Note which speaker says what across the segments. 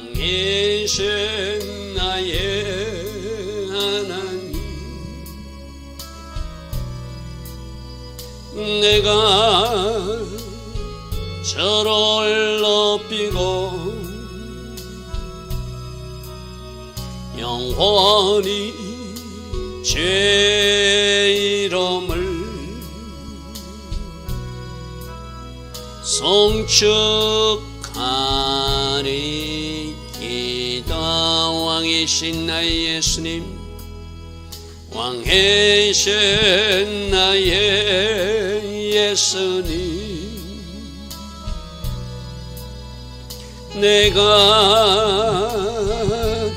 Speaker 1: 왕이신 나의 하나님, 내가 저를 높이고 영원히 제 이름을 송축하리. 기도. 왕이신 나의 예수님, 왕이신 나의 예수님, 내가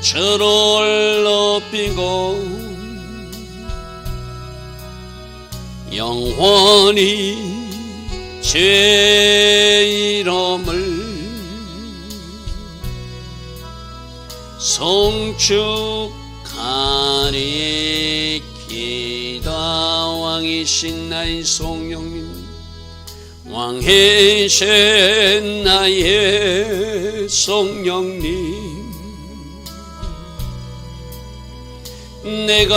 Speaker 1: 저를 높이고 영원히 제 이름을 송축하리. 기도. 왕이신 나의 성령님, 왕이신 나의 성령님, 내가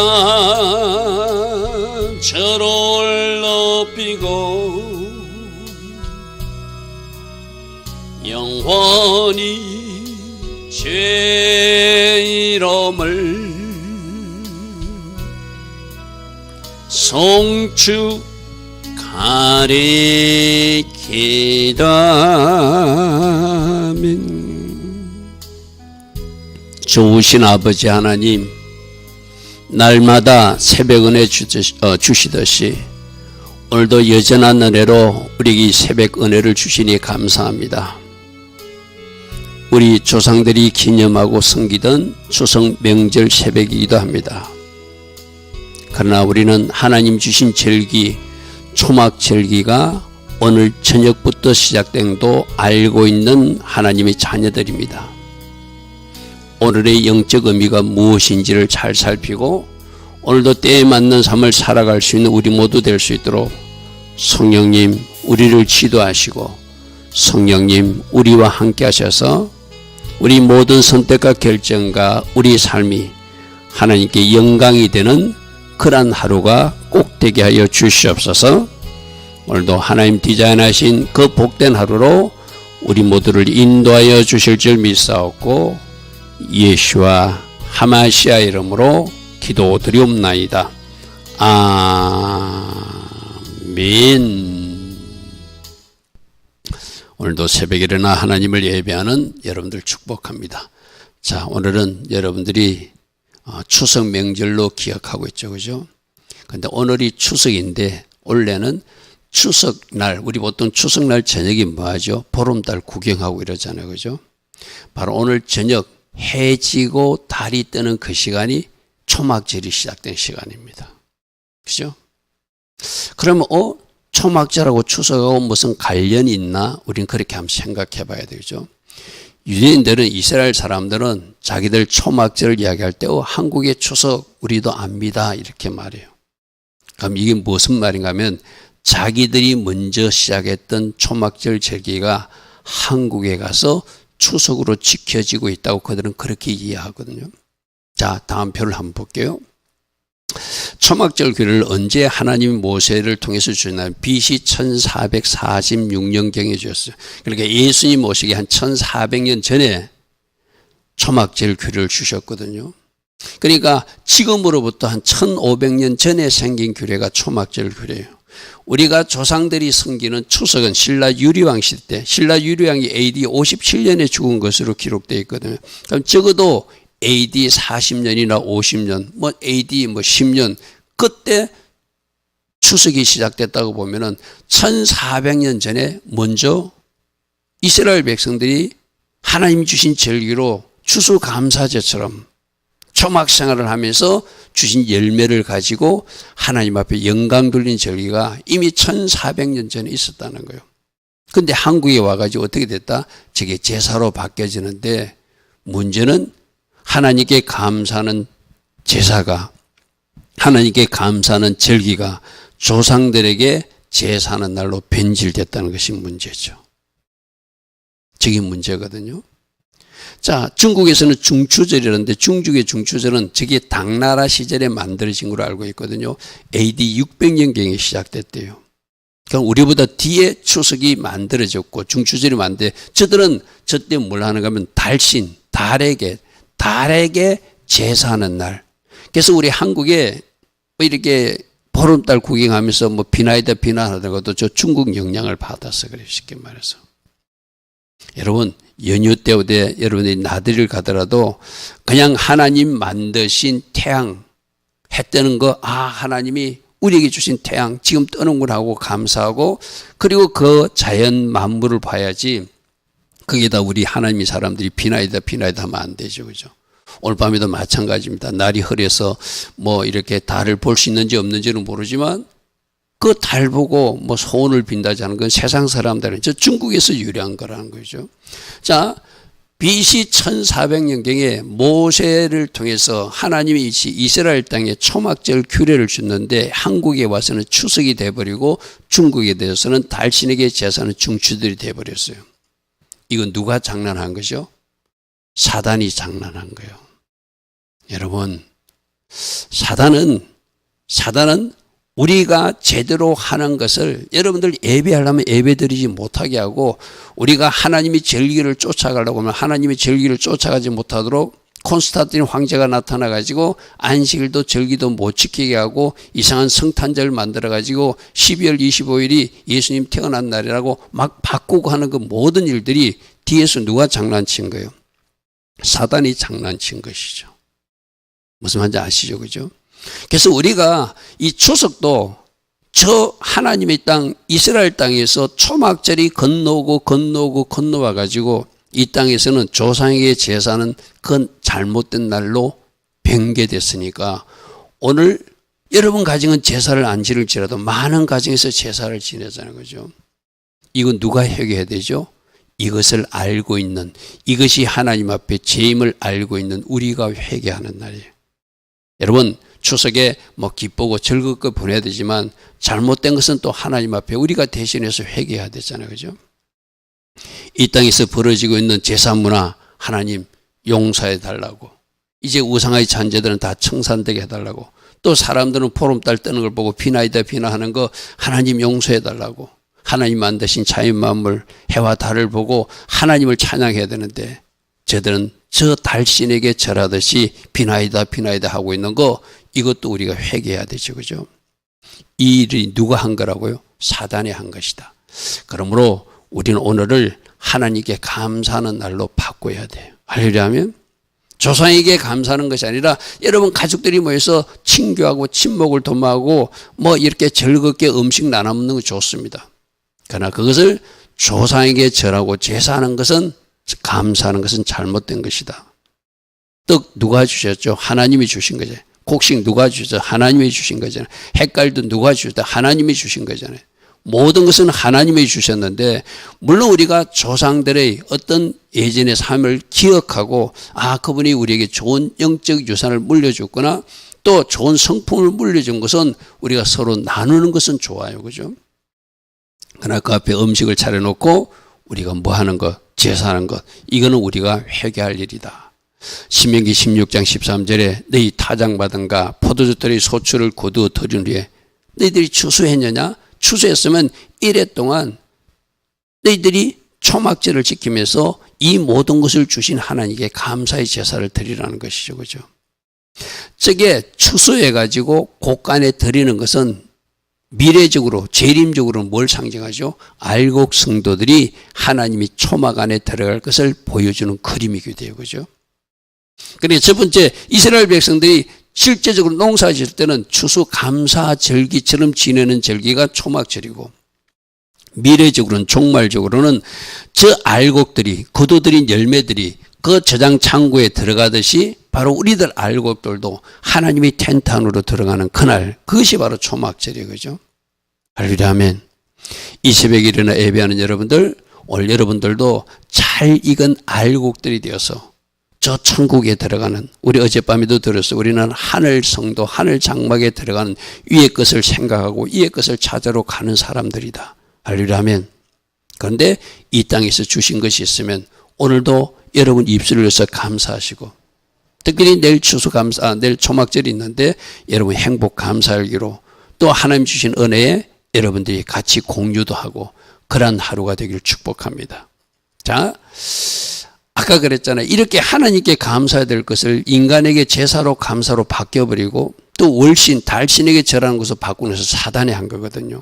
Speaker 1: 저를 높이고 영원히 제 이름을 송축하리. 기도. 아멘. 좋으신 아버지 하나님, 날마다 새벽 은혜 주시듯이 오늘도 여전한 은혜로 우리에게 새벽 은혜를 주시니 감사합니다. 우리 조상들이 기념하고 섬기던 추석 명절 새벽이기도 합니다. 그러나 우리는 하나님 주신 절기, 초막 절기가 오늘 저녁부터 시작된도 알고 있는 하나님의 자녀들입니다. 오늘의 영적 의미가 무엇인지를 잘 살피고 오늘도 때에 맞는 삶을 살아갈 수 있는 우리 모두 될 수 있도록 성령님 우리를 지도하시고 성령님 우리와 함께 하셔서 우리 모든 선택과 결정과 우리 삶이 하나님께 영광이 되는 그러한 하루가 꼭 되게 하여 주시옵소서. 오늘도 하나님 디자인하신 그 복된 하루로 우리 모두를 인도하여 주실 줄 믿사옵고 예수와 하마시아 이름으로 기도드리옵나이다. 아멘. 오늘도 새벽에 일어나 하나님을 예배하는 여러분들 축복합니다. 자, 오늘은 여러분들이 추석 명절로 기억하고 있죠, 그죠? 근데 오늘이 추석인데 원래는 추석날, 우리 보통 추석날 저녁에 뭐 하죠? 보름달 구경하고 이러잖아요, 그죠? 바로 오늘 저녁 해 지고 달이 뜨는 그 시간이 초막절이 시작된 시간입니다. 그죠? 그러면 초막절하고 추석하고 무슨 관련이 있나? 우린 그렇게 한번 생각해 봐야 되죠. 유대인들은, 이스라엘 사람들은 자기들 초막절을 이야기할 때 한국의 추석 우리도 압니다 이렇게 말해요. 그럼 이게 무슨 말인가 하면 자기들이 먼저 시작했던 초막절 절기가 한국에 가서 추석으로 지켜지고 있다고 그들은 그렇게 이해하거든요. 자, 다음 표를 한번 볼게요. 초막절 규례를 언제 하나님이 모세를 통해서 주셨나요? BC 1446년경에 주셨어요. 그러니까 예수님 오시기 한 1400년 전에 초막절 규례를 주셨거든요. 그러니까 지금으로부터 한 1500년 전에 생긴 규례가 초막절 규례예요. 우리가 조상들이 섬기는 추석은 신라 유리왕 시대 때, 신라 유리왕이 AD 57년에 죽은 것으로 기록되어 있거든요. 그럼 적어도 AD 40년이나 50년, AD 10년, 그때 추석이 시작됐다고 보면은 1400년 전에 먼저 이스라엘 백성들이 하나님 주신 절기로 추수감사제처럼 초막 생활을 하면서 주신 열매를 가지고 하나님 앞에 영광 돌린 절기가 이미 1400년 전에 있었다는 거예요. 근데 한국에 와가지고 어떻게 됐다? 저게 제사로 바뀌어지는데 문제는 하나님께 감사하는 제사가, 하나님께 감사하는 절기가 조상들에게 제사하는 날로 변질됐다는 것이 문제죠. 저게 문제거든요. 자, 중국에서는 중추절이라는데 중국의 중추절은 저게 당나라 시절에 만들어진 걸로 알고 있거든요. AD 600년경에 시작됐대요. 그럼 우리보다 뒤에 추석이 만들어졌고 중추절이 만들어 저들은 저때 뭘 하는가 하면 달신, 달에게 제사하는 날. 그래서 우리 한국에 이렇게 보름달 구경하면서 뭐 비나이다 비나하다가도 저 중국 영향을 받아서 그래요. 쉽게 말해서. 여러분 연휴 때우대 여러분이 나들이를 가더라도 그냥 하나님 만드신 태양 해 뜨는 거 하나님이 우리에게 주신 태양 지금 뜨는구나 하고 감사하고 그리고 그 자연 만물을 봐야지 거기다 우리 하나님의 사람들이 비나이다 하면 안 되죠. 그죠? 오늘 밤에도 마찬가지입니다. 날이 흐려서 뭐 이렇게 달을 볼 수 있는지 없는지는 모르지만 그 달 보고 뭐 소원을 빈다지 하는 건 세상 사람들은 저 중국에서 유래한 거라는 거죠. 자, BC 1400년경에 모세를 통해서 하나님이 이스라엘 땅에 초막절 규례를 줬는데 한국에 와서는 추석이 돼버리고 중국에 대해서는 달신에게 제사는 중추들이 돼버렸어요. 이건 누가 장난한 거죠? 사단이 장난한 거예요. 여러분, 사단은 우리가 제대로 하는 것을 여러분들 예배하려면 예배드리지 못하게 하고 우리가 하나님의 절기를 쫓아가려고 하면 하나님의 절기를 쫓아가지 못하도록 콘스탄틴 황제가 나타나가지고 안식일도 절기도 못 지키게 하고 이상한 성탄절을 만들어가지고 12월 25일이 예수님 태어난 날이라고 막 바꾸고 하는 그 모든 일들이 뒤에서 누가 장난친 거예요? 사단이 장난친 것이죠. 무슨 말인지 아시죠? 그죠? 그래서 우리가 이 추석도 저 하나님의 땅 이스라엘 땅에서 초막절이 건너와 가지고 이 땅에서는 조상에게 제사는 그건 잘못된 날로 변개됐으니까 오늘 여러분 가정은 제사를 안 지를지라도 많은 가정에서 제사를 지내자는 거죠. 이건 누가 회개해야 되죠? 이것을 알고 있는 이것이 하나님 앞에 죄임을 알고 있는 우리가 회개하는 날이에요. 여러분 추석에 뭐 기쁘고 즐겁게 보내야 되지만 잘못된 것은 또 하나님 앞에 우리가 대신해서 회개해야 되잖아요. 그죠? 이 땅에서 벌어지고 있는 제사 문화 하나님 용서해 달라고 이제 우상의 잔재들은 다 청산되게 해달라고 또 사람들은 보름달 뜨는 걸 보고 비나이다 비나하는 거 하나님 용서해 달라고 하나님 만드신 자연 만물 해와 달을 보고 하나님을 찬양해야 되는데 저들은 저 달신에게 절하듯이 비나이다 하고 있는 거 이것도 우리가 회개해야 되죠. 그죠? 이 일이 누가 한 거라고요? 사단이 한 것이다. 그러므로 우리는 오늘을 하나님께 감사하는 날로 바꿔야 돼요. 하려면 조상에게 감사하는 것이 아니라 여러분 가족들이 모여서 친교하고 친목을 도모하고 뭐 이렇게 즐겁게 음식 나눠 먹는 거 좋습니다. 그러나 그것을 조상에게 절하고 제사하는 것은 감사하는 것은 잘못된 것이다. 떡 누가 주셨죠? 하나님이 주신 거죠. 곡식 누가 주셨죠? 하나님이 주신 거잖아요. 헷갈도 누가 주셨다? 하나님이 주신 거잖아요. 모든 것은 하나님이 주셨는데 물론 우리가 조상들의 어떤 예전의 삶을 기억하고 그분이 우리에게 좋은 영적 유산을 물려줬거나 또 좋은 성품을 물려준 것은 우리가 서로 나누는 것은 좋아요. 그죠? 그러나 그 앞에 음식을 차려놓고 우리가 뭐 하는 것, 제사하는 것 이거는 우리가 회개할 일이다. 신명기 16장 13절에 너희 타작받은가 포도주들의 소출을 거두어 들인 후에 너희들이 추수했느냐? 추수했으면 1회 동안 너희들이 초막절을 지키면서 이 모든 것을 주신 하나님께 감사의 제사를 드리라는 것이죠. 그죠? 저게 추수해가지고 곳간에 드리는 것은 미래적으로 재림적으로 뭘 상징하죠? 알곡 성도들이 하나님이 초막 안에 들어갈 것을 보여주는 그림이기도 돼요. 그죠? 그러니까 첫 번째 이스라엘 백성들이 실제적으로 농사 지을 때는 추수 감사 절기처럼 지내는 절기가 초막절이고 미래적으로는 종말적으로는 저 알곡들이 거둬들인 열매들이 그 저장 창고에 들어가듯이 바로 우리들 알곡들도 하나님의 텐트 안으로 들어가는 그날 그것이 바로 초막절이에요. 그죠? 할렐루야 아멘. 이 새벽에 일어나 예배하는 여러분들 오늘 여러분들도 잘 익은 알곡들이 되어서 저 천국에 들어가는 우리 어젯밤에도 들었어요. 우리는 하늘 성도 하늘 장막에 들어가는 위의 것을 생각하고 위의 것을 찾으러 가는 사람들이다. 할렐루야 아멘. 그런데 이 땅에서 주신 것이 있으면 오늘도 여러분 입술을 열어서 감사하시고, 특별히 내일 내일 초막절이 있는데 여러분 행복 감사하기로 또 하나님 주신 은혜에 여러분들이 같이 공유도 하고 그러한 하루가 되기를 축복합니다. 자, 아까 그랬잖아요. 이렇게 하나님께 감사해야 될 것을 인간에게 제사로 감사로 바뀌어버리고 또 월신, 달신에게 절하는 것을 바꾸면서 사단이 한 거거든요.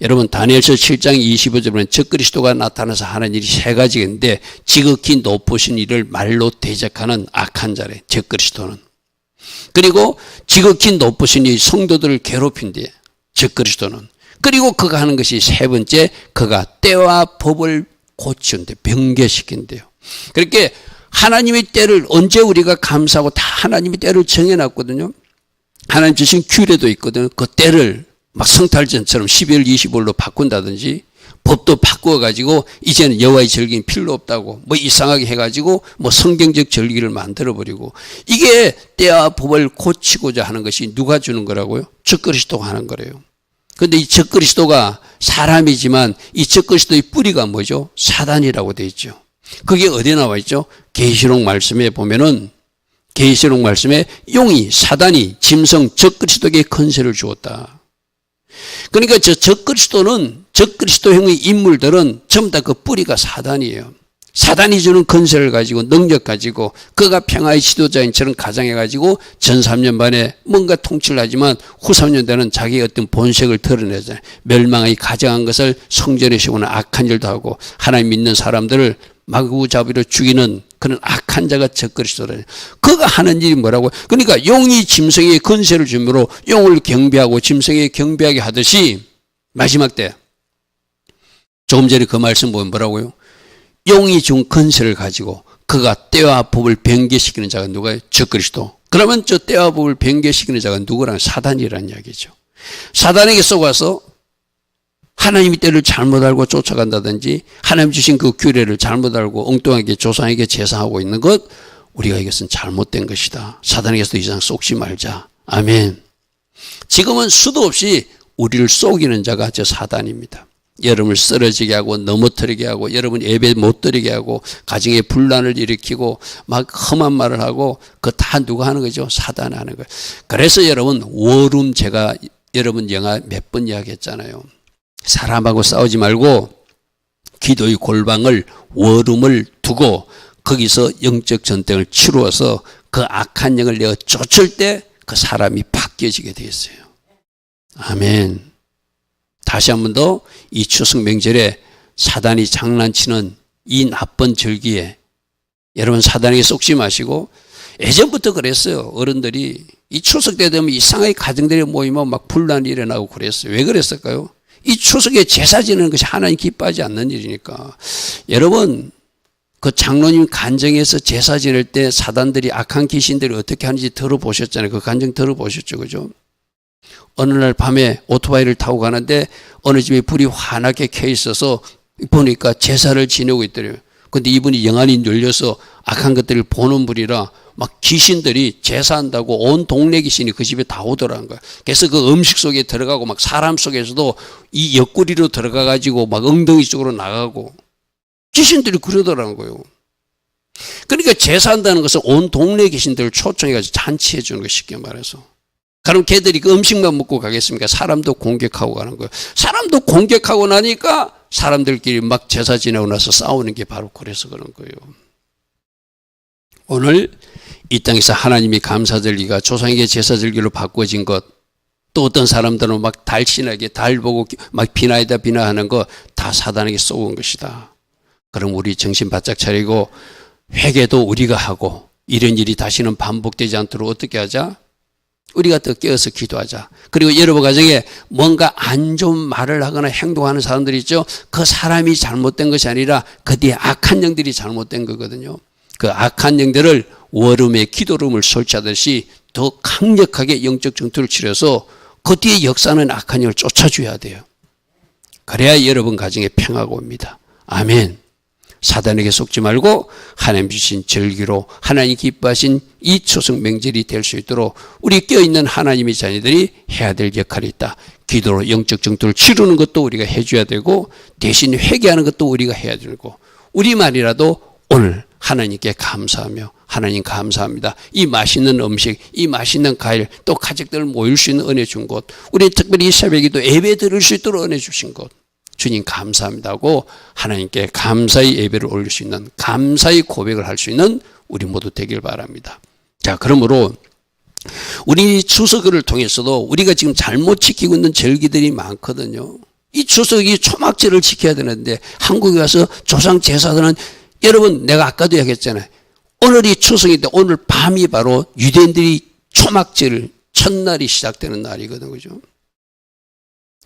Speaker 1: 여러분 다니엘서 7장 25절에 보면 적그리스도가 나타나서 하는 일이 세 가지가 있는데 지극히 높으신 이를 말로 대적하는 악한 자래, 적그리스도는. 그리고 지극히 높으신 이 성도들을 괴롭힌대, 적그리스도는. 그리고 그가 하는 것이 세 번째, 그가 때와 법을 고치는데, 변개시킨대요. 그렇게 하나님의 때를 언제 우리가 감사하고 다 하나님의 때를 정해놨거든요. 하나님 주신 규례도 있거든요. 그 때를 막 성탈전처럼 12월 25일로 바꾼다든지, 법도 바꾸어가지고 이제는 여호와의 절기는 필요 없다고 뭐 이상하게 해가지고 뭐 성경적 절기를 만들어버리고, 이게 때와 법을 고치고자 하는 것이 누가 주는 거라고요? 적그리스도가 하는 거래요. 그런데 이 적그리스도가 사람이지만 이 적그리스도의 뿌리가 뭐죠? 사단이라고 되어 있죠. 그게 어디에 나와 있죠? 계시록 말씀에 보면은, 계시록 말씀에 용이, 사단이 짐승 적그리스도에게 권세를 주었다. 그러니까 저 적그리스도형의 인물들은 전부 다 그 뿌리가 사단이에요. 사단이 주는 권세를 가지고 능력 가지고 그가 평화의 지도자인처럼 가장해가지고 전 3년 반에 뭔가 통치를 하지만 후 3년 때는 자기의 어떤 본색을 드러내잖아요. 멸망의 가장한 것을 성전에 세우는 악한 일도 하고 하나님 믿는 사람들을 마구잡이로 죽이는 그런 악한 자가 적그리스도라요. 그가 하는 일이 뭐라고? 그러니까 용이 짐승에게 권세를 주므로 용을 경배하고 짐승에게 경배하게 하듯이 마지막 때 조금 전에 그 말씀 보면 뭐라고요? 용이 준 권세를 가지고 그가 때와 법을 변개시키는 자가 누가요? 적그리스도. 그러면 저 때와 법을 변개시키는 자가 누구랑? 사단이라는 이야기죠. 사단에게 속아서 하나님의 때를 잘못 알고 쫓아간다든지 하나님 주신 그 규례를 잘못 알고 엉뚱하게 조상에게 제사하고 있는 것, 우리가 이것은 잘못된 것이다. 사단에게서 이상 속지 말자. 아멘. 지금은 수도 없이 우리를 속이는 자가 저 사단입니다. 여러분을 쓰러지게 하고 넘어뜨리게 하고 여러분 예배 못 드리게 하고 가정에 분란을 일으키고 막 험한 말을 하고 그거 다 누가 하는 거죠? 사단이 하는 거예요. 그래서 여러분 워룸, 제가 여러분 영화 몇 번 이야기했잖아요. 사람하고 싸우지 말고 기도의 골방을, 워룸을 두고 거기서 영적 전쟁을 치루어서 그 악한 영을 내어 쫓을 때 그 사람이 바뀌어지게 되어 있어요. 아멘. 다시 한 번 더 이 추석 명절에 사단이 장난치는 이 나쁜 절기에 여러분 사단에게 속지 마시고, 예전부터 그랬어요. 어른들이 이 추석 때 되면 이상하게 가정들이 모이면 막 분란이 일어나고 그랬어요. 왜 그랬을까요? 이 추석에 제사 지내는 것이 하나님 기뻐하지 않는 일이니까. 여러분 그 장로님 간정에서 제사 지낼 때 사단들이, 악한 귀신들이 어떻게 하는지 들어보셨잖아요. 그 간정 들어보셨죠, 그죠? 어느 날 밤에 오토바이를 타고 가는데 어느 집에 불이 환하게 켜 있어서 보니까 제사를 지내고 있더래요. 근데 이분이 영안이 눌려서 악한 것들을 보는 분이라 막 귀신들이 제사한다고 온 동네 귀신이 그 집에 다 오더라는 거야. 그래서 그 음식 속에 들어가고 막 사람 속에서도 이 옆구리로 들어가가지고 막 엉덩이 쪽으로 나가고 귀신들이 그러더라는 거예요. 그러니까 제사한다는 것은 온 동네 귀신들을 초청해가지고 잔치해 주는 거, 쉽게 말해서. 그럼 걔들이 그 음식만 먹고 가겠습니까? 사람도 공격하고 가는 거예요. 사람도 공격하고 나니까 사람들끼리 막 제사 지내고 나서 싸우는 게 바로 그래서 그런 거예요. 오늘 이 땅에서 하나님이 감사절기가 조상에게 제사절기로 바꿔진 것, 또 어떤 사람들은 막 달신하게 달 보고 막 비나이다 비나하는 거 다 사단에게 쏘은 것이다. 그럼 우리 정신 바짝 차리고 회개도 우리가 하고 이런 일이 다시는 반복되지 않도록 어떻게 하자? 우리가 더 깨어서 기도하자. 그리고 여러분 가정에 뭔가 안 좋은 말을 하거나 행동하는 사람들이 있죠. 그 사람이 잘못된 것이 아니라 그 뒤에 악한 영들이 잘못된 거거든요. 그 악한 영들을 워룸에 기도룸을 설치하듯이 더 강력하게 영적 전투를 치러서 그 뒤에 역사하는 악한 영을 쫓아줘야 돼요. 그래야 여러분 가정에 평화가 옵니다. 아멘. 사단에게 속지 말고 하나님 주신 절기로 하나님 기뻐하신 이 추석 명절이 될 수 있도록 우리 껴있는 하나님의 자녀들이 해야 될 역할이 있다. 기도로 영적 전투를 치르는 것도 우리가 해줘야 되고 대신 회개하는 것도 우리가 해야 되고, 우리만이라도 오늘 하나님께 감사하며 하나님 감사합니다. 이 맛있는 음식, 이 맛있는 과일, 또 가족들 모일 수 있는 은혜 준 곳, 우리 특별히 이 새벽에도 예배 드릴 수 있도록 은혜 주신 곳, 주님 감사합니다고 하나님께 감사의 예배를 올릴 수 있는, 감사의 고백을 할 수 있는 우리 모두 되길 바랍니다. 자, 그러므로 우리 추석을 통해서도 우리가 지금 잘못 지키고 있는 절기들이 많거든요. 이 추석이 초막절을 지켜야 되는데 한국에 가서 조상 제사들은, 여러분 내가 아까도 얘기했잖아요. 오늘이 추석인데 오늘 밤이 바로 유대인들이 초막절 첫날이 시작되는 날이거든요. 그죠?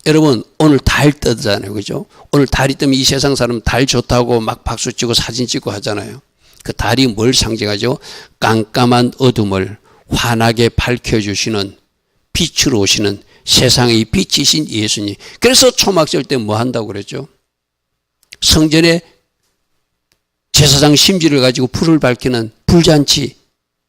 Speaker 1: 여러분 오늘 달 뜨잖아요. 그죠? 오늘 달이 뜨면 이 세상 사람 달 좋다고 막 박수 치고 사진 찍고 하잖아요. 그 달이 뭘 상징하죠? 깜깜한 어둠을 환하게 밝혀주시는, 빛으로 오시는 세상의 빛이신 예수님. 그래서 초막절 때 뭐 한다고 그랬죠? 성전에 제사장 심지를 가지고 불을 밝히는 불잔치,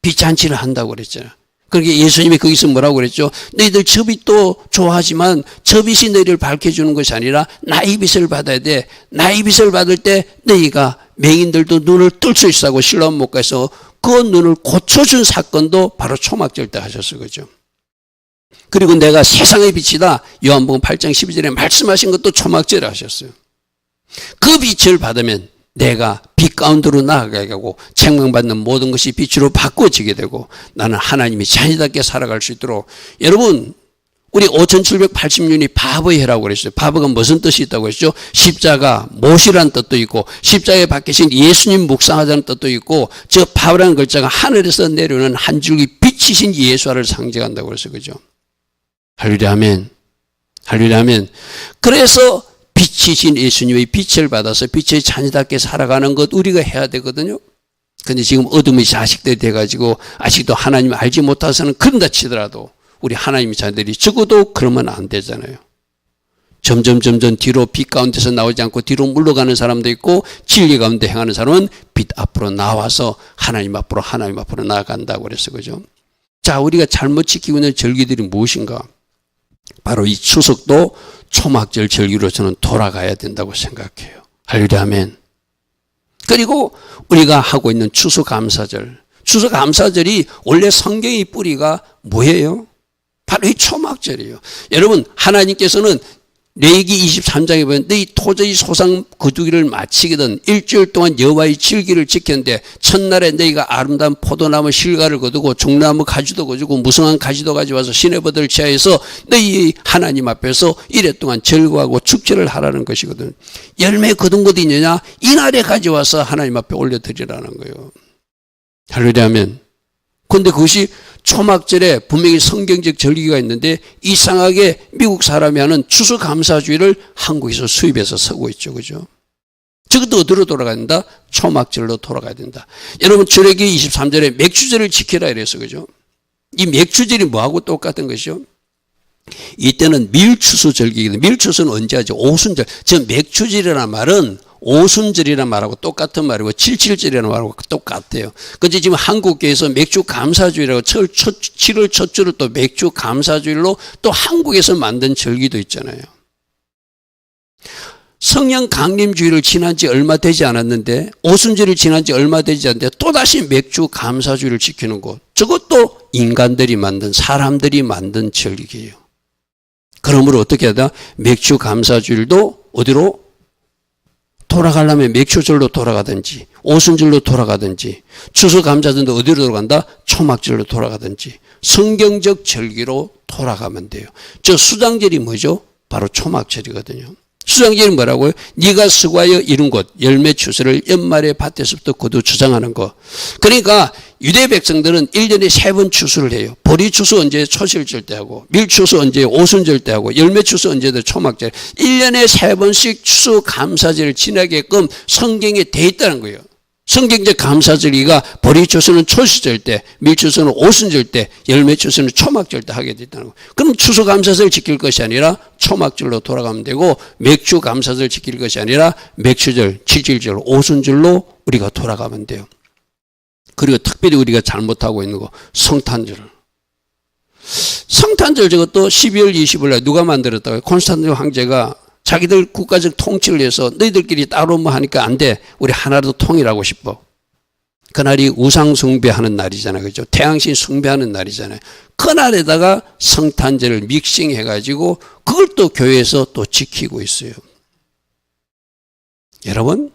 Speaker 1: 빛잔치를 한다고 그랬잖아요. 그러니까 예수님이 거기서 뭐라고 그랬죠? 너희들 저 빛도 좋아하지만 저 빛이 너희를 밝혀주는 것이 아니라 나의 빛을 받아야 돼. 나의 빛을 받을 때 너희가 맹인들도 눈을 뜰 수 있다고 실로암 목가에서 그 눈을 고쳐준 사건도 바로 초막절 때 하셨어요. 그죠? 그리고 내가 세상의 빛이다. 요한복음 8장 12절에 말씀하신 것도 초막절에 하셨어요. 그 빛을 받으면 내가 빛 가운데로 나아가게 하고 책망받는 모든 것이 빛으로 바꿔지게 되고 나는 하나님이 자녀답게 살아갈 수 있도록. 여러분 우리 5780년이 바보의 해라고 그랬어요. 바보가 무슨 뜻이 있다고 했죠? 십자가, 못이라는 뜻도 있고 십자가에 박히신 예수님 묵상하자는 뜻도 있고 저 바보라는 글자가 하늘에서 내려오는 한 줄기 빛이신 예수와를 상징한다고 그랬어요. 그죠? 할렐루야 아멘. 할렐루야 아멘. 그래서 빛이신 예수님의 빛을 받아서 빛의 자녀답게 살아가는 것 우리가 해야 되거든요. 근데 지금 어둠의 자식들이 돼가지고 아직도 하나님을 알지 못해서는 그런다 치더라도 우리 하나님의 자녀들이 적어도 그러면 안 되잖아요. 점점 뒤로 빛 가운데서 나오지 않고 뒤로 물러가는 사람도 있고 진리 가운데 행하는 사람은 빛 앞으로 나와서 하나님 앞으로 나아간다고 그랬어요. 그죠? 자, 우리가 잘못 지키고 있는 절기들이 무엇인가? 바로 이 추석도 초막절 절기로 저는 돌아가야 된다고 생각해요. 할렐루야 아멘. 그리고 우리가 하고 있는 추수감사절. 추수감사절이 원래 성경의 뿌리가 뭐예요? 바로 이 초막절이에요. 여러분 하나님께서는 레위기 23장에 보면 너희 토저히 소상 거두기를 마치거든 일주일 동안 여호와의 질기를 지켰는데 첫날에 너희가 아름다운 포도나무 실과를 거두고 종나무 가지도 거두고 무성한 가지도 가져와서 시내버들 지하에서 너희 하나님 앞에서 이래 동안 절거하고 축제를 하라는 것이거든. 열매 거둔 것 있느냐? 이날에 가져와서 하나님 앞에 올려드리라는 거예요. 할렐루야 아멘. 그런데 그것이 초막절에 분명히 성경적 절기가 있는데 이상하게 미국 사람이 하는 추수감사주의를 한국에서 수입해서 쓰고 있죠. 그죠? 저것도 어디로 돌아가야 된다? 초막절로 돌아가야 된다. 여러분 출애기 23절에 맥주절을 지키라 이래서 그죠? 이 맥주절이 뭐하고 똑같은 것이죠? 이때는 밀추수 절기거든요. 밀추수는 언제 하죠? 오순절. 저 맥주절이라는 말은 오순절이라는 말하고 똑같은 말이고 77절이라는 말하고 똑같아요. 근데 지금 한국교회에서 맥주 감사주의라고 7월 첫 주를 또 맥주 감사주의로 또 한국에서 만든 절기도 있잖아요. 성령 강림주의를 지난 지 얼마 되지 않았는데 오순절을 지난 지 얼마 되지 않는데 또다시 맥주 감사주의를 지키는 것. 저것도 인간들이 만든 사람들이 만든 절기예요. 그러므로 어떻게 하다? 맥주 감사주일도 어디로? 돌아가려면 맥주절로 돌아가든지 오순절로 돌아가든지 추수감사절도 어디로 돌아간다? 초막절로 돌아가든지 성경적 절기로 돌아가면 돼요. 저 수장절이 뭐죠? 바로 초막절이거든요. 수장절이 뭐라고요? 네가 수고하여 이룬 것 열매 추수를 연말에 밭에서부터 거두 주장하는 것. 그러니까 유대 백성들은 1년에 3번 추수를 해요. 보리 추수 언제? 초실절 때 하고 밀 추수 언제? 오순절 때 하고 열매 추수 언제든 초막절. 1년에 3번씩 추수 감사절을 지나게끔 성경에 돼 있다는 거예요. 성경적 감사절기가 보리 추수는 초실절 때, 밀 추수는 오순절 때, 열매 추수는 초막절 때 하게 됐다는 거예요. 그럼 추수 감사절 지킬 것이 아니라 초막절로 돌아가면 되고 맥주 감사절 지킬 것이 아니라 맥주절, 칠칠절, 오순절로 우리가 돌아가면 돼요. 그리고 특별히 우리가 잘못하고 있는 거 성탄절. 성탄절 저것도 12월 20일 날 누가 만들었다고요? 콘스탄틴 황제가 자기들 국가적 통치를 위해서 너희들끼리 따로 뭐 하니까 안 돼. 우리 하나로 통일하고 싶어. 그날이 우상 숭배하는 날이잖아요. 그죠? 태양신 숭배하는 날이잖아요. 그날에다가 성탄절을 믹싱해가지고 그걸 또 교회에서 또 지키고 있어요. 여러분,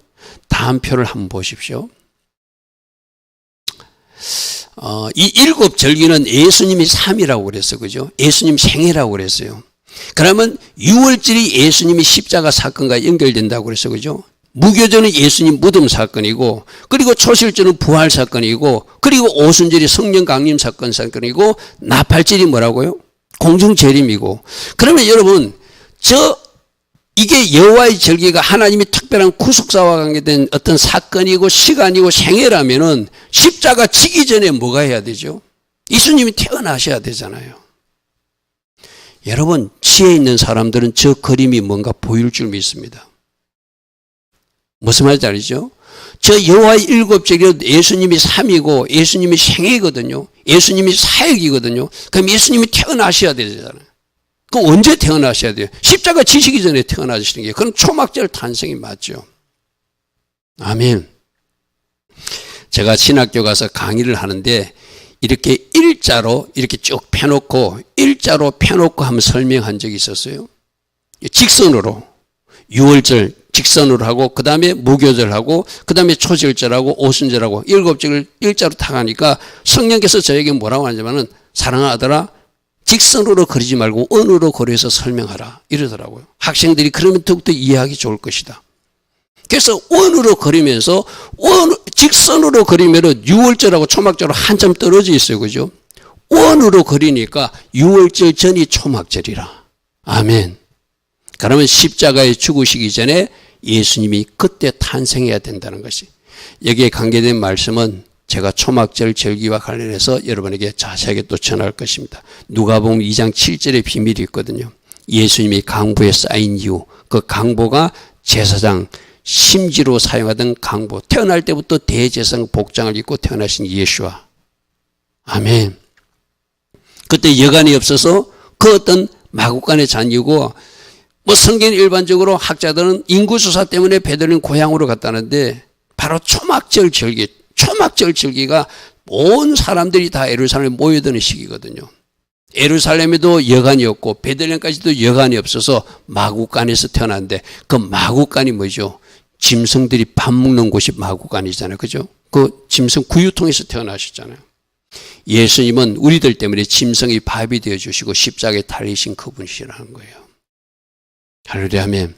Speaker 1: 다음 표를 한번 보십시오. 이 7절기는 예수님이 3이라고 그랬어요. 그죠? 예수님 생애라고 그랬어요. 그러면 6월절이 예수님이 십자가 사건과 연결된다고 그랬어요. 그죠? 무교절은 예수님 무덤 사건이고, 그리고 초실절은 부활 사건이고, 그리고 오순절이 성령 강림 사건이고, 나팔절이 뭐라고요? 공중재림이고. 그러면 여러분, 이게 여호와의 절기가 하나님이 특별한 구속사와 관계된 어떤 사건이고 시간이고 생애라면은 십자가 지기 전에 뭐가 해야 되죠? 예수님이 태어나셔야 되잖아요. 여러분, 지혜 있는 사람들은 저 그림이 뭔가 보일 줄 믿습니다. 무슨 말인지 알죠? 저 여호와의 7절기 예수님이 3이고 예수님이 생애거든요. 예수님이 사역이거든요. 그럼 예수님이 태어나셔야 되잖아요. 그럼 언제 태어나셔야 돼요? 십자가 지시기 전에 태어나시는 게, 그럼 초막절 탄생이 맞죠. 아멘. 제가 신학교 가서 강의를 하는데 이렇게 일자로 이렇게 쭉 펴놓고 한번 설명한 적이 있었어요. 직선으로 6월절 직선으로 하고, 그 다음에 무교절하고, 그 다음에 초실절하고 오순절하고 7절을 일자로 다 가니까 성령께서 저에게 뭐라고 하냐면은, 사랑하는 아들아, 직선으로 그리지 말고 원으로 그려서 설명하라 이러더라고요. 학생들이 그러면 더욱더 이해하기 좋을 것이다. 그래서 원으로 그리면서 직선으로 그리면은 6월절하고 초막절하고 한참 떨어져 있어요. 그죠? 원으로 그리니까 6월절 전이 초막절이라. 아멘. 그러면 십자가에 죽으시기 전에 예수님이 그때 탄생해야 된다는 것이, 여기에 관계된 말씀은 제가 초막절 절기와 관련해서 여러분에게 자세하게 또 전할 것입니다. 누가복음 2장 7절의 비밀이 있거든요. 예수님이 강보에 쌓인 이유, 그 강보가 제사장 심지로 사용하던 강보, 태어날 때부터 대제사장 복장을 입고 태어나신 예수와. 아멘. 그때 여관이 없어서 그 어떤 마구간의 잔이고, 뭐 성경 일반적으로 학자들은 인구수사 때문에 베들레헴 고향으로 갔다는데, 바로 초막절 절기가 온 사람들이 다 예루살렘에 모여드는 시기거든요. 예루살렘에도 여관이 없고 베들레헴까지도 여관이 없어서 마구간에서 태어났는데, 그 마구간이 뭐죠? 짐승들이 밥 먹는 곳이 마구간이잖아요. 그죠? 그 짐승 구유통에서 태어나셨잖아요. 예수님은 우리들 때문에 짐승이 밥이 되어주시고 십자가에 달리신 그분이시라는 거예요. 할렐루야, 아멘.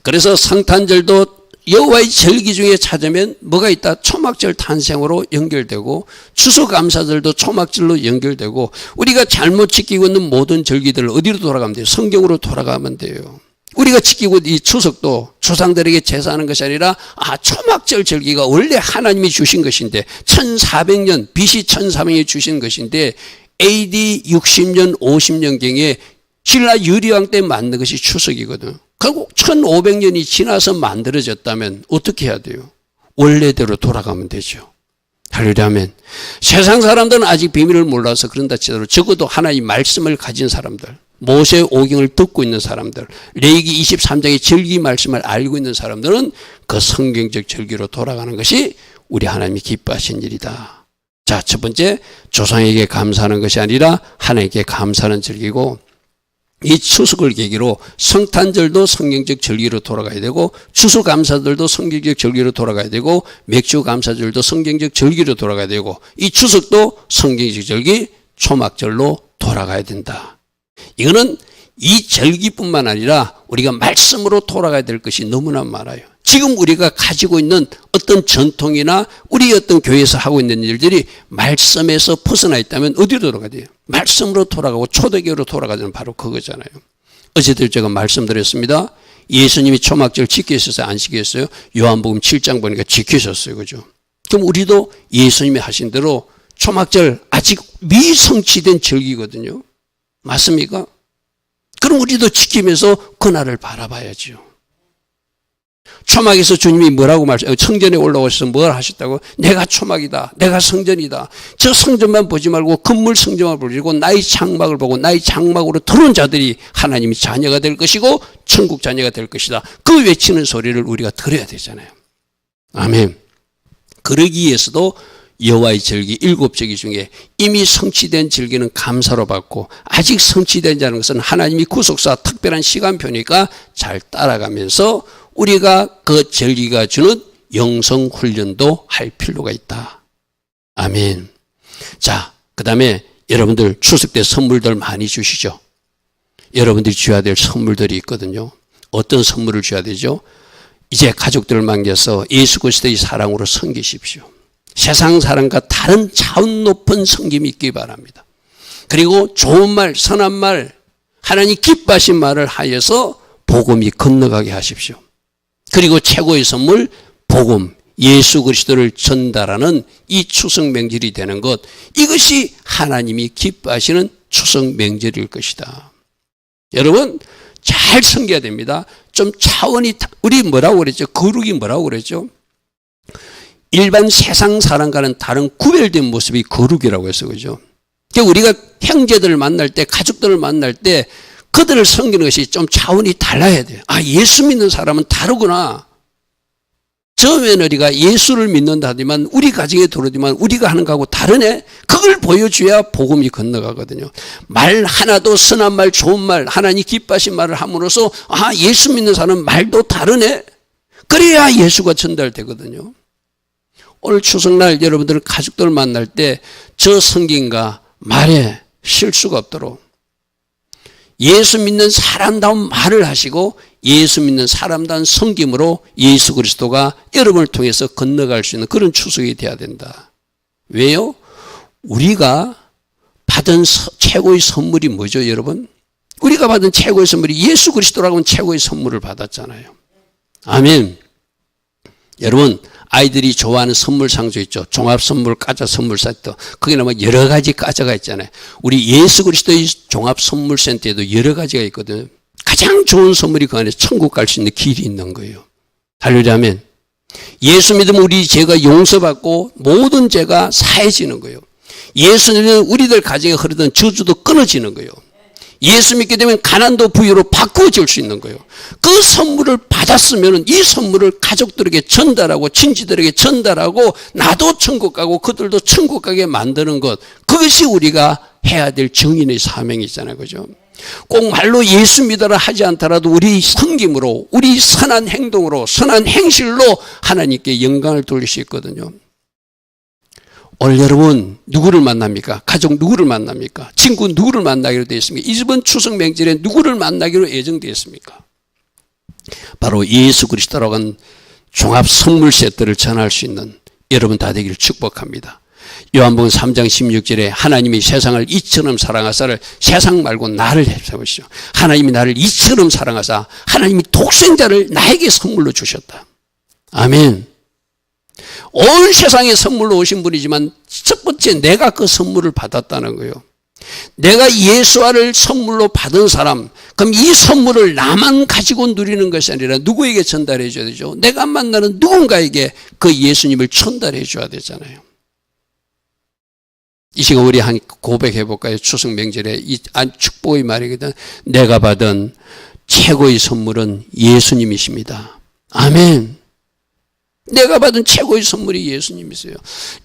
Speaker 1: 그래서 성탄절도 여호와의 절기 중에 찾으면 뭐가 있다? 초막절 탄생으로 연결되고, 추수감사절도 초막절로 연결되고, 우리가 잘못 지키고 있는 모든 절기들을 어디로 돌아가면 돼요? 성경으로 돌아가면 돼요. 우리가 지키고 이 추석도 조상들에게 제사하는 것이 아니라, 초막절 절기가 원래 하나님이 주신 것인데, 1400년, BC 1400년에 주신 것인데, AD 60년, 50년경에 신라 유리왕 때 만든 것이 추석이거든. 결국 1500년이 지나서 만들어졌다면 어떻게 해야 돼요? 원래대로 돌아가면 되죠. 할렐루야, 아멘. 세상 사람들은 아직 비밀을 몰라서 그런다 치더라도 적어도 하나의 말씀을 가진 사람들, 모세의 오경을 듣고 있는 사람들, 레위기 23장의 절기 말씀을 알고 있는 사람들은 그 성경적 절기로 돌아가는 것이 우리 하나님이 기뻐하신 일이다. 자, 첫 번째, 조상에게 감사하는 것이 아니라 하나님께 감사하는 절기고, 이 추석을 계기로 성탄절도 성경적 절기로 돌아가야 되고, 추수감사절도 성경적 절기로 돌아가야 되고, 맥주감사절도 성경적 절기로 돌아가야 되고, 이 추석도 성경적 절기 초막절로 돌아가야 된다. 이거는 이 절기뿐만 아니라 우리가 말씀으로 돌아가야 될 것이 너무나 많아요. 지금 우리가 가지고 있는 어떤 전통이나 우리 어떤 교회에서 하고 있는 일들이 말씀에서 벗어나 있다면 어디로 돌아가야 돼요? 말씀으로 돌아가고 초대교회로 돌아가자는 바로 그거잖아요. 어제도 제가 말씀드렸습니다. 예수님이 초막절 지키셨어요? 안 지키셨어요? 요한복음 7장 보니까 지키셨어요. 그죠? 그럼 우리도 예수님이 하신 대로 초막절 아직 미성취된 절기거든요. 맞습니까? 그럼 우리도 지키면서 그날을 바라봐야죠. 초막에서 주님이 뭐라고 성전에 올라오셔서 뭘 하셨다고? 내가 초막이다. 내가 성전이다. 저 성전만 보지 말고 건물 성전만 보고 나의 장막을 보고 나의 장막으로 들어온 자들이 하나님이 자녀가 될 것이고 천국 자녀가 될 것이다. 그 외치는 소리를 우리가 들어야 되잖아요. 아멘. 그러기 위해서도 여호와의 절기 7절기 중에 이미 성취된 절기는 감사로 받고 아직 성취되지 않은 것은 하나님이 구속사 특별한 시간표니까 잘 따라가면서 우리가 그 절기가 주는 영성 훈련도 할 필요가 있다. 아멘. 자, 그 다음에 여러분들 추석 때 선물들 많이 주시죠. 여러분들이 줘야 될 선물들이 있거든요. 어떤 선물을 줘야 되죠? 이제 가족들을 만나서 예수 그리스도의 사랑으로 섬기십시오. 세상 사랑과 다른 차원 높은 섬김이 있기 바랍니다. 그리고 좋은 말, 선한 말, 하나님 기뻐하신 말을 하여서 복음이 건너가게 하십시오. 그리고 최고의 선물, 복음, 예수 그리스도를 전달하는 이 추석 명절이 되는 것, 이것이 하나님이 기뻐하시는 추석 명절일 것이다. 여러분 잘 섬겨야 됩니다. 좀 차원이, 우리 뭐라고 그랬죠? 거룩이 뭐라고 그랬죠? 일반 세상 사람과는 다른 구별된 모습이 거룩이라고 해서 그죠? 그러니까 우리가 형제들을 만날 때, 가족들을 만날 때 그들을 섬기는 것이 좀 차원이 달라야 돼요. 아, 예수 믿는 사람은 다르구나. 저 며느리가 예수를 믿는다 하지만 우리 가정에 들어오지만 우리가 하는 거하고 다르네. 그걸 보여줘야 복음이 건너가거든요. 말 하나도 선한 말, 좋은 말, 하나님 기뻐하신 말을 함으로써 아, 예수 믿는 사람은 말도 다르네. 그래야 예수가 전달되거든요. 오늘 추석날 여러분들 가족들 만날 때 저 성경과 말에 실수가 없도록 예수 믿는 사람다운 말을 하시고 예수 믿는 사람다운 섬김으로 예수 그리스도가 여러분을 통해서 건너갈 수 있는 그런 추석이 돼야 된다. 왜요? 우리가 받은 최고의 선물이 뭐죠, 여러분? 우리가 받은 최고의 선물이 예수 그리스도라고 하는 최고의 선물을 받았잖아요. 아멘. 여러분 아이들이 좋아하는 선물 상자 있죠. 종합 선물, 과자 선물 세트. 거기는 뭐 여러 가지 과자가 있잖아요. 우리 예수 그리스도의 종합 선물 센터에도 여러 가지가 있거든요. 가장 좋은 선물이 그 안에 천국 갈 수 있는 길이 있는 거예요. 할렐루야 아멘. 예수 믿으면 우리 죄가 용서받고 모든 죄가 사해지는 거예요. 예수 믿으면 우리들 가정에 흐르던 저주도 끊어지는 거예요. 예수 믿게 되면 가난도 부유로 바꾸어질 수 있는 거예요. 그 선물을 받았으면 이 선물을 가족들에게 전달하고 친지들에게 전달하고 나도 천국 가고 그들도 천국 가게 만드는 것, 그것이 우리가 해야 될 정인의 사명이잖아요. 그죠? 꼭 말로 예수 믿어라 하지 않더라도 우리 섬김으로, 우리 선한 행동으로, 선한 행실로 하나님께 영광을 돌릴 수 있거든요. 오늘 여러분 누구를 만납니까? 가족 누구를 만납니까? 친구 누구를 만나기로 되어 있습니까? 이번 추석 명절에 누구를 만나기로 예정되어 있습니까? 바로 예수 그리스도라고 하는 종합 선물 세트를 전할 수 있는 여러분 다 되기를 축복합니다. 요한복음 3장 16절에 하나님이 세상을 이처럼 사랑하사를 세상 말고 나를 해보시오. 하나님이 나를 이처럼 사랑하사 하나님이 독생자를 나에게 선물로 주셨다. 아멘. 온 세상에 선물로 오신 분이지만 첫 번째 내가 그 선물을 받았다는 거예요. 내가 예수와를 선물로 받은 사람, 그럼 이 선물을 나만 가지고 누리는 것이 아니라 누구에게 전달해 줘야 되죠? 내가 만나는 누군가에게 그 예수님을 전달해 줘야 되잖아요. 이 시간 우리 한 고백해 볼까요? 추석 명절에 이 축복의 말이거든. 내가 받은 최고의 선물은 예수님이십니다. 아멘. 내가 받은 최고의 선물이 예수님이세요.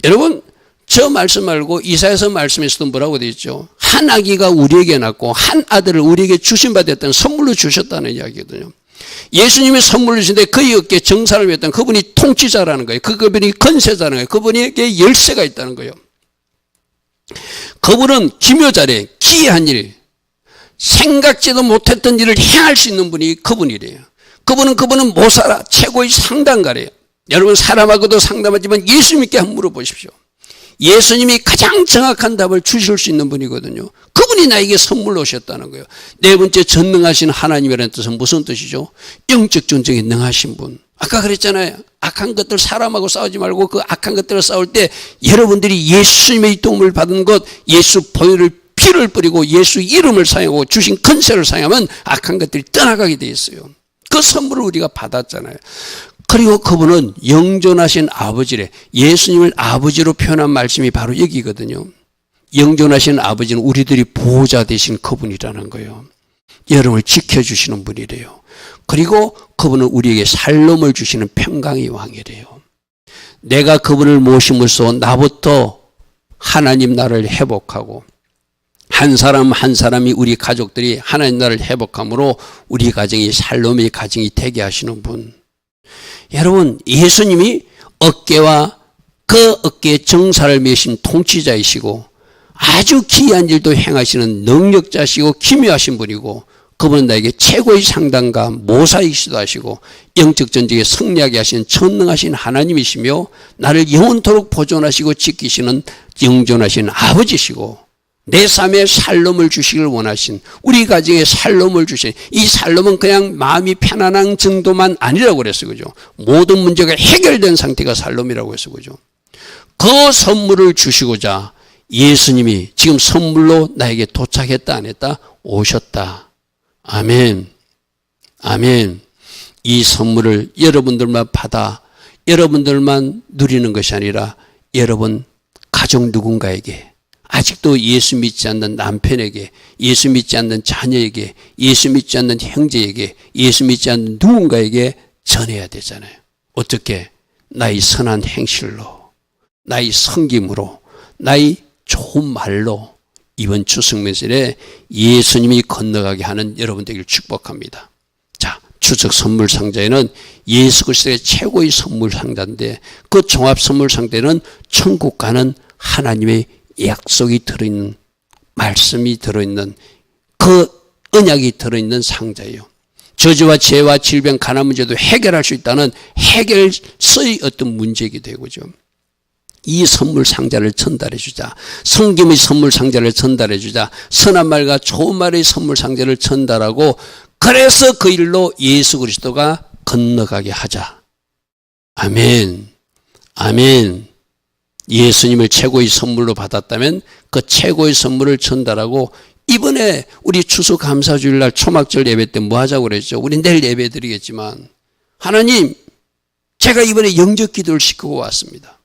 Speaker 1: 여러분 저 말씀 말고 이사야서 말씀에서도 뭐라고 되어 있죠? 한 아기가 우리에게 낳고 한 아들을 우리에게 주신 바 됐던 선물로 주셨다는 이야기거든요. 예수님이 선물로 주신데 그의 어깨에 정사를 했던 그분이 통치자라는 거예요. 그분이 건세자라는 거예요. 그분에게 열쇠가 있다는 거예요. 그분은 기묘자래, 기이한 일, 생각지도 못했던 일을 행할 수 있는 분이 그분이래요. 그분은 모사라, 최고의 상담가래요. 여러분 사람하고도 상담하지만 예수님께 한번 물어보십시오. 예수님이 가장 정확한 답을 주실 수 있는 분이거든요. 그분이 나에게 선물로 오셨다는 거예요. 네 번째, 전능하신 하나님이라는 뜻은 무슨 뜻이죠? 영적 전쟁에 능하신 분. 아까 그랬잖아요. 악한 것들 사람하고 싸우지 말고 그 악한 것들을 싸울 때 여러분들이 예수님의 도움을 받은 것, 예수 보혈을 피를 뿌리고 예수 이름을 사용하고 주신 권세를 사용하면 악한 것들이 떠나가게 돼 있어요. 그 선물을 우리가 받았잖아요. 그리고 그분은 영존하신 아버지래. 예수님을 아버지로 표현한 말씀이 바로 여기거든요. 영존하신 아버지는 우리들이 보호자 되신 그분이라는 거예요. 여러분을 지켜주시는 분이래요. 그리고 그분은 우리에게 살롬을 주시는 평강의 왕이래요. 내가 그분을 모심으로써 나부터 하나님 나라를 회복하고 한 사람 한 사람이 우리 가족들이 하나님 나라를 회복함으로 우리 가정이 살롬의 가정이 되게 하시는 분. 여러분, 예수님이 어깨와 그 어깨에 정사를 메신 통치자이시고 아주 기이한 일도 행하시는 능력자시고 기묘하신 분이고 그분은 나에게 최고의 상담가 모사이시도 하시고 영적 전쟁에 승리하게 하시는 전능하신 하나님이시며 나를 영원토록 보존하시고 지키시는 영존하신 아버지시고 내 삶에 살롬을 주시길 원하신 우리 가정에 살롬을 주신 이 살롬은 그냥 마음이 편안한 정도만 아니라고 그랬어요. 그죠? 모든 문제가 해결된 상태가 살롬이라고 했어요. 그죠? 그 선물을 주시고자 예수님이 지금 선물로 나에게 도착했다 안 했다? 오셨다. 아멘. 아멘. 이 선물을 여러분들만 받아 여러분들만 누리는 것이 아니라 여러분 가족 누군가에게 아직도 예수 믿지 않는 남편에게 예수 믿지 않는 자녀에게 예수 믿지 않는 형제에게 예수 믿지 않는 누군가에게 전해야 되잖아요. 어떻게? 나의 선한 행실로 나의 섬김으로 나의 좋은 말로 이번 추석 명절에 예수님이 건너가게 하는 여러분 되기를 축복합니다. 자, 추석 선물 상자에는 예수 그리스도의 최고의 선물 상자인데 그 종합 선물 상자에는 천국 가는 하나님의 약속이 들어있는 말씀이 들어있는 그 언약이 들어있는 상자예요. 저주와 죄와 질병 가난 문제도 해결할 수 있다는 해결서의 어떤 문제이기도 되고죠. 이 선물 상자를 전달해 주자. 성김의 선물 상자를 전달해 주자. 선한 말과 좋은 말의 선물 상자를 전달하고 그래서 그 일로 예수 그리스도가 건너가게 하자. 아멘. 아멘. 예수님을 최고의 선물로 받았다면 그 최고의 선물을 전달하고 이번에 우리 추수감사주일날 초막절 예배 때 뭐 하자고 그랬죠? 우리 내일 예배 드리겠지만 하나님 제가 이번에 영접 기도를 시키고 왔습니다.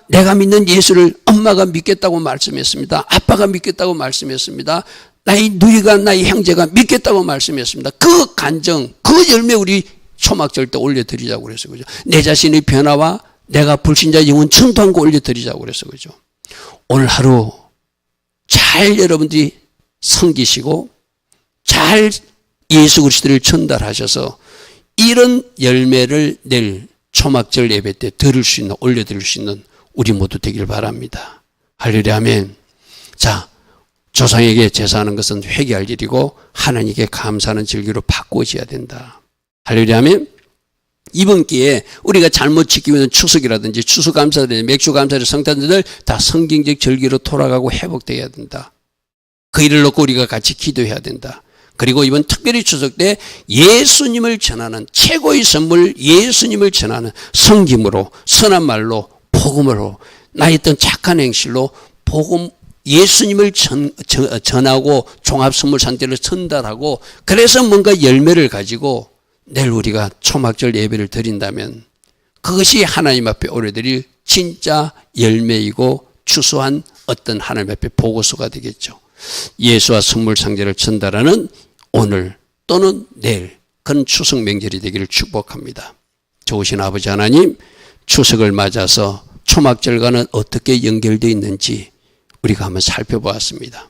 Speaker 1: 내가 믿는 예수를 엄마가 믿겠다고 말씀했습니다. 아빠가 믿겠다고 말씀했습니다. 나의 누이가 나의 형제가 믿겠다고 말씀했습니다. 그 간정, 그 열매 우리 초막절 때 올려드리자고 그랬어요. 그죠? 내 자신의 변화와 내가 불신자 영혼 전도한 거 올려드리자고 그랬어요. 그죠? 오늘 하루 잘 여러분들이 섬기시고 잘 예수 그리스도를 전달하셔서 이런 열매를 내일 초막절 예배 때 들을 수 있는, 올려드릴 수 있는 우리 모두 되길 바랍니다. 할렐루야, 아멘. 자, 조상에게 제사하는 것은 회개할 일이고 하나님께 감사하는 절기로 바꿔져야 된다. 할렐루야, 아멘. 이번 기회에 우리가 잘못 지키고 있는 추석이라든지 추수감사절, 맥주감사절, 성탄절 다 성경적 절기로 돌아가고 회복되어야 된다. 그 일을 놓고 우리가 같이 기도해야 된다. 그리고 이번 특별히 추석 때 예수님을 전하는 최고의 선물 예수님을 전하는 성김으로 선한 말로 복음으로 나의 어떤 착한 행실로 복음 예수님을 전하고 종합선물 상자를 전달하고 그래서 뭔가 열매를 가지고 내일 우리가 초막절 예배를 드린다면 그것이 하나님 앞에 올려드릴 진짜 열매이고 추수한 어떤 하나님 앞에 보고서가 되겠죠. 예수와 선물 상자를 전달하는 오늘 또는 내일 그런 추석 명절이 되기를 축복합니다. 좋으신 아버지 하나님, 추석을 맞아서 초막절과는 어떻게 연결되어 있는지 우리가 한번 살펴보았습니다.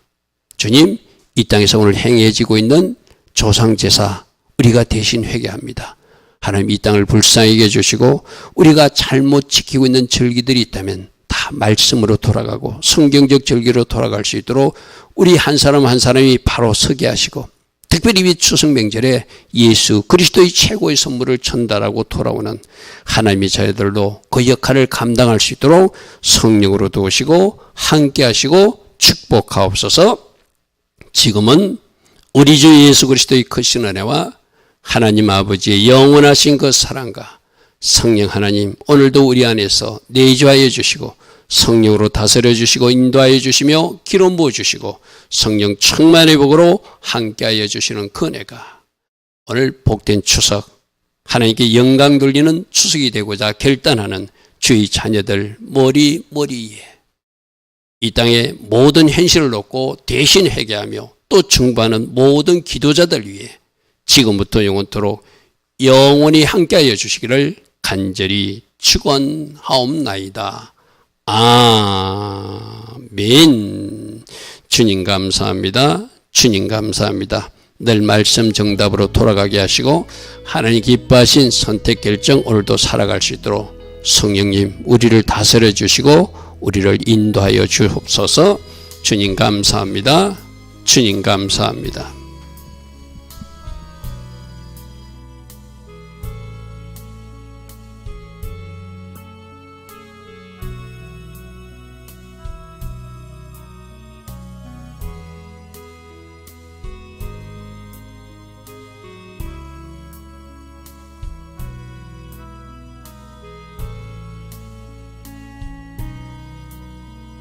Speaker 1: 주님, 이 땅에서 오늘 행해지고 있는 조상제사 우리가 대신 회개합니다. 하나님 이 땅을 불쌍하게 해주시고 우리가 잘못 지키고 있는 절기들이 있다면 다 말씀으로 돌아가고 성경적 절기로 돌아갈 수 있도록 우리 한 사람 한 사람이 바로 서게 하시고 특별히 이 추석 명절에 예수 그리스도의 최고의 선물을 전달하고 돌아오는 하나님의 자녀들도 그 역할을 감당할 수 있도록 성령으로 도우시고 함께 하시고 축복하옵소서. 지금은 우리 주 예수 그리스도의 크신 은혜와 하나님 아버지의 영원하신 그 사랑과 성령 하나님 오늘도 우리 안에서 내주하여 주시고 성령으로 다스려 주시고 인도하여 주시며 기름 부어 주시고 성령 충만의 복으로 함께하여 주시는 그 은혜가 오늘 복된 추석 하나님께 영광 돌리는 추석이 되고자 결단하는 주의 자녀들 머리 위에 이 땅의 모든 현실을 놓고 대신 회개하며 또 중보하는 모든 기도자들 위해 지금부터 영원토록 영원히 함께하여 주시기를 간절히 축원하옵나이다. 아멘. 주님 감사합니다. 주님 감사합니다. 늘 말씀 정답으로 돌아가게 하시고 하나님 기뻐하신 선택 결정 오늘도 살아갈 수 있도록 성령님 우리를 다스려 주시고 우리를 인도하여 주옵소서. 주님 감사합니다. 주님 감사합니다.